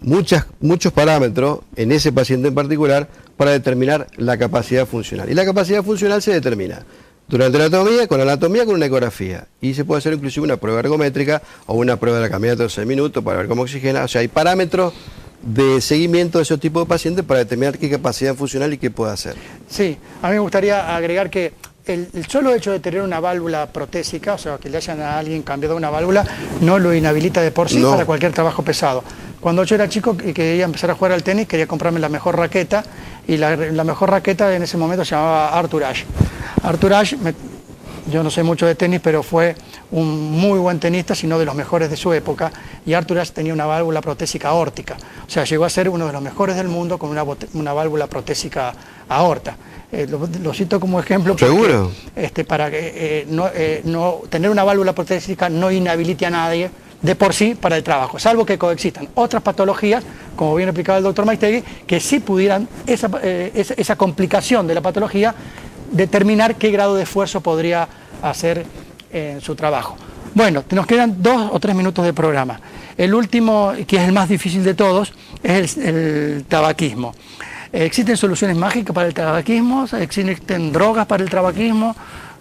muchos parámetros en ese paciente en particular para determinar la capacidad funcional. Y la capacidad funcional se determina durante la anatomía con una ecografía. Y se puede hacer inclusive una prueba ergométrica o una prueba de la caminata de 6 minutos para ver cómo oxigena. O sea, hay parámetros de seguimiento de esos tipos de pacientes para determinar qué capacidad funcional y qué puede hacer. Sí, a mí me gustaría agregar que el solo hecho de tener una válvula protésica, o sea, que le hayan a alguien cambiado una válvula, no lo inhabilita de por sí para cualquier trabajo pesado. Cuando yo era chico y quería empezar a jugar al tenis, quería comprarme la mejor raqueta, y la mejor raqueta en ese momento se llamaba Arthur Ashe. Arthur Ashe, yo no sé mucho de tenis, pero fue un muy buen tenista, sino de los mejores de su época, y Arthur Ashe tenía una válvula protésica aórtica, o sea, llegó a ser uno de los mejores del mundo con una válvula protésica aorta. Lo cito como ejemplo porque, ¿seguro? Para que no tener una válvula protésica no inhabilite a nadie de por sí para el trabajo, salvo que coexistan otras patologías, como bien explicaba el doctor Maistegui, que sí pudieran esa complicación de la patología determinar qué grado de esfuerzo podría hacer en su trabajo. Bueno, nos quedan 2 o 3 minutos de programa. El último, que es el más difícil de todos, es el tabaquismo. ¿Existen soluciones mágicas para el tabaquismo? ¿Existen drogas para el tabaquismo?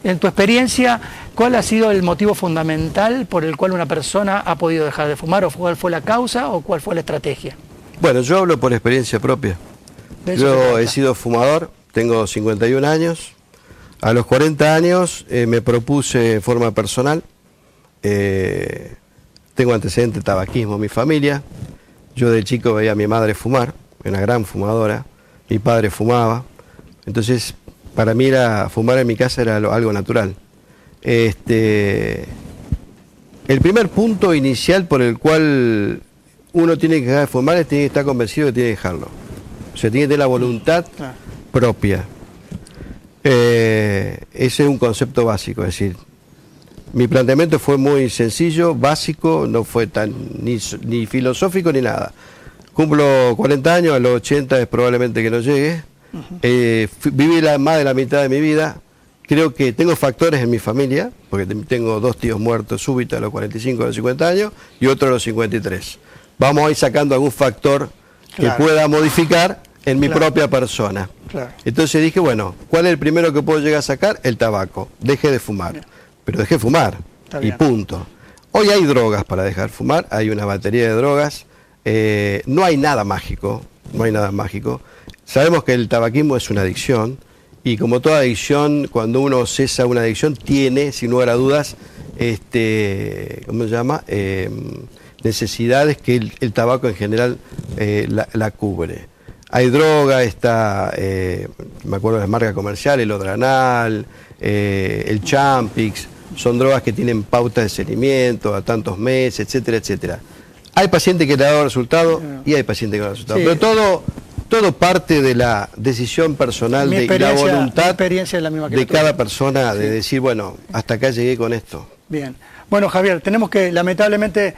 En tu experiencia, ¿cuál ha sido el motivo fundamental por el cual una persona ha podido dejar de fumar? ¿O cuál fue la causa o cuál fue la estrategia? Bueno, yo hablo por experiencia propia. Yo he sido fumador, tengo 51 años. A los 40 años me propuse en forma personal. Tengo antecedentes de tabaquismo en mi familia. Yo de chico veía a mi madre fumar, una gran fumadora. Mi padre fumaba. Entonces, para mí fumar en mi casa era algo natural. El primer punto inicial por el cual uno tiene que dejar de fumar es tiene que estar convencido de que tiene que dejarlo. O sea, tiene que tener la voluntad propia. Ese es un concepto básico, es decir, mi planteamiento fue muy sencillo, básico, no fue tan ni filosófico ni nada. Cumplo 40 años, a los 80 es probablemente que no llegue. Viví más de la mitad de mi vida. Creo que tengo factores en mi familia, porque tengo 2 tíos muertos súbitos a los 45, a los 50 años, y otro a los 53. Vamos a ir sacando algún factor que pueda modificar en mi propia persona. Entonces dije, bueno, ¿cuál es el primero que puedo llegar a sacar? El tabaco. Dejé de fumar. Pero dejé de fumar. Y punto. Hoy hay drogas para dejar de fumar, hay una batería de drogas. No hay nada mágico, no hay nada mágico. Sabemos que el tabaquismo es una adicción, y como toda adicción, cuando uno cesa una adicción, tiene, sin lugar a dudas, ¿cómo se llama? Necesidades que el tabaco en general la cubre. Hay droga, me acuerdo de las marcas comerciales, el Odranal, el Champix, son drogas que tienen pautas de seguimiento a tantos meses, etcétera, etcétera. Hay pacientes que le han dado resultado y hay pacientes que no han dado resultado. Pero todo parte de la decisión personal y la voluntad de cada persona de decir, bueno, hasta acá llegué con esto. Bien. Bueno, Javier, tenemos que lamentablemente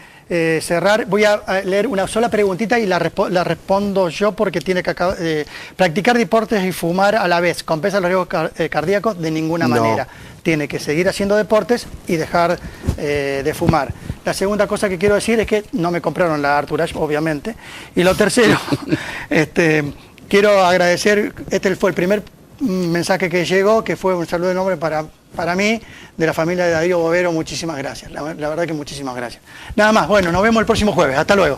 cerrar. Voy a leer una sola preguntita y la respondo yo, porque tiene que practicar deportes y fumar a la vez. ¿Compensa los riesgos cardíacos? De ninguna manera. Tiene que seguir haciendo deportes y dejar de fumar. La segunda cosa que quiero decir es que no me compraron la Arthur Ashe, obviamente. Y lo tercero, quiero agradecer, fue el primer mensaje que llegó, que fue un saludo de nombre para mí, de la familia de Darío Bovero. Muchísimas gracias, la verdad que muchísimas gracias. Nada más, bueno, nos vemos el próximo jueves, hasta luego.